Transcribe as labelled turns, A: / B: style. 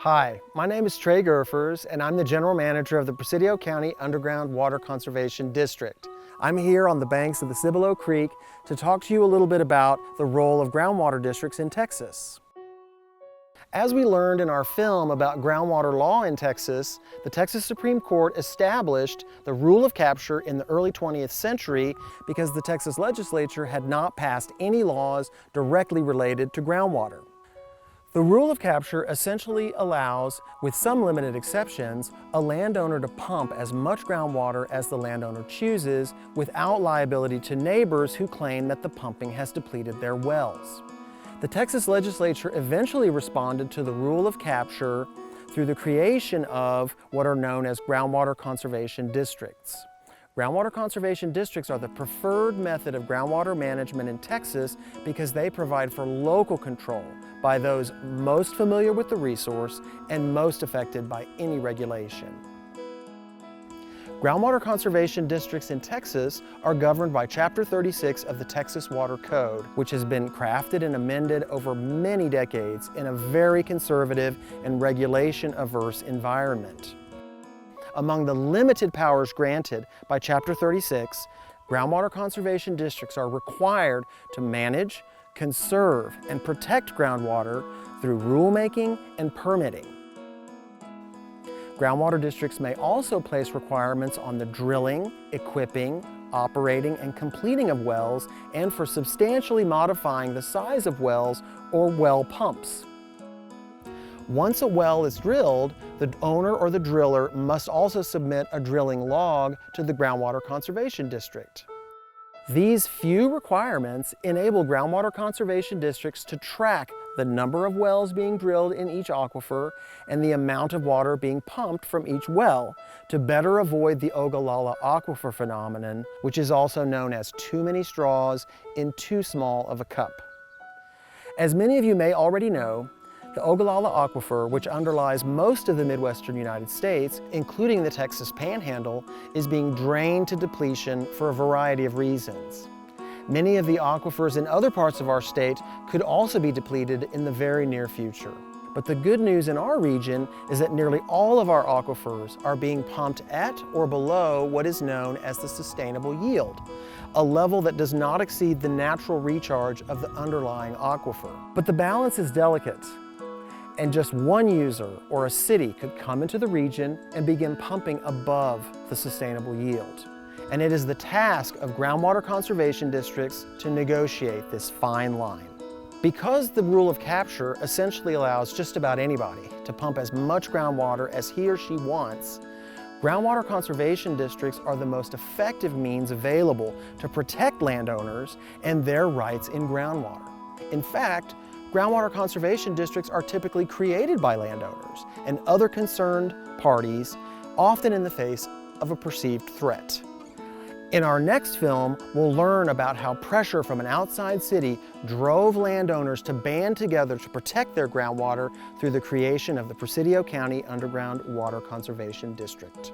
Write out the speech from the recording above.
A: Hi, my name is Trey Gerfers, and I'm the General Manager of the Presidio County Underground Water Conservation District. I'm here on the banks of the Cibolo Creek to talk to you a little bit about the role of groundwater districts in Texas. As we learned in our film about groundwater law in Texas, the Texas Supreme Court established the rule of capture in the early 20th century because the Texas legislature had not passed any laws directly related to groundwater. The rule of capture essentially allows, with some limited exceptions, a landowner to pump as much groundwater as the landowner chooses without liability to neighbors who claim that the pumping has depleted their wells. The Texas legislature eventually responded to the rule of capture through the creation of what are known as groundwater conservation districts. Groundwater conservation districts are the preferred method of groundwater management in Texas because they provide for local control by those most familiar with the resource and most affected by any regulation. Groundwater conservation districts in Texas are governed by Chapter 36 of the Texas Water Code, which has been crafted and amended over many decades in a very conservative and regulation-averse environment. Among the limited powers granted by Chapter 36, groundwater conservation districts are required to manage, conserve, and protect groundwater through rulemaking and permitting. Groundwater districts may also place requirements on the drilling, equipping, operating, and completing of wells, and for substantially modifying the size of wells or well pumps. Once a well is drilled, the owner or the driller must also submit a drilling log to the Groundwater Conservation District. These few requirements enable groundwater conservation districts to track the number of wells being drilled in each aquifer and the amount of water being pumped from each well to better avoid the Ogallala aquifer phenomenon, which is also known as too many straws in too small of a cup. As many of you may already know, the Ogallala aquifer, which underlies most of the Midwestern United States, including the Texas Panhandle, is being drained to depletion for a variety of reasons. Many of the aquifers in other parts of our state could also be depleted in the very near future. But the good news in our region is that nearly all of our aquifers are being pumped at or below what is known as the sustainable yield, a level that does not exceed the natural recharge of the underlying aquifer. But the balance is delicate, and just one user or a city could come into the region and begin pumping above the sustainable yield. And it is the task of groundwater conservation districts to negotiate this fine line. Because the rule of capture essentially allows just about anybody to pump as much groundwater as he or she wants, groundwater conservation districts are the most effective means available to protect landowners and their rights in groundwater. In fact, groundwater conservation districts are typically created by landowners and other concerned parties, often in the face of a perceived threat. In our next film, we'll learn about how pressure from an outside city drove landowners to band together to protect their groundwater through the creation of the Presidio County Underground Water Conservation District.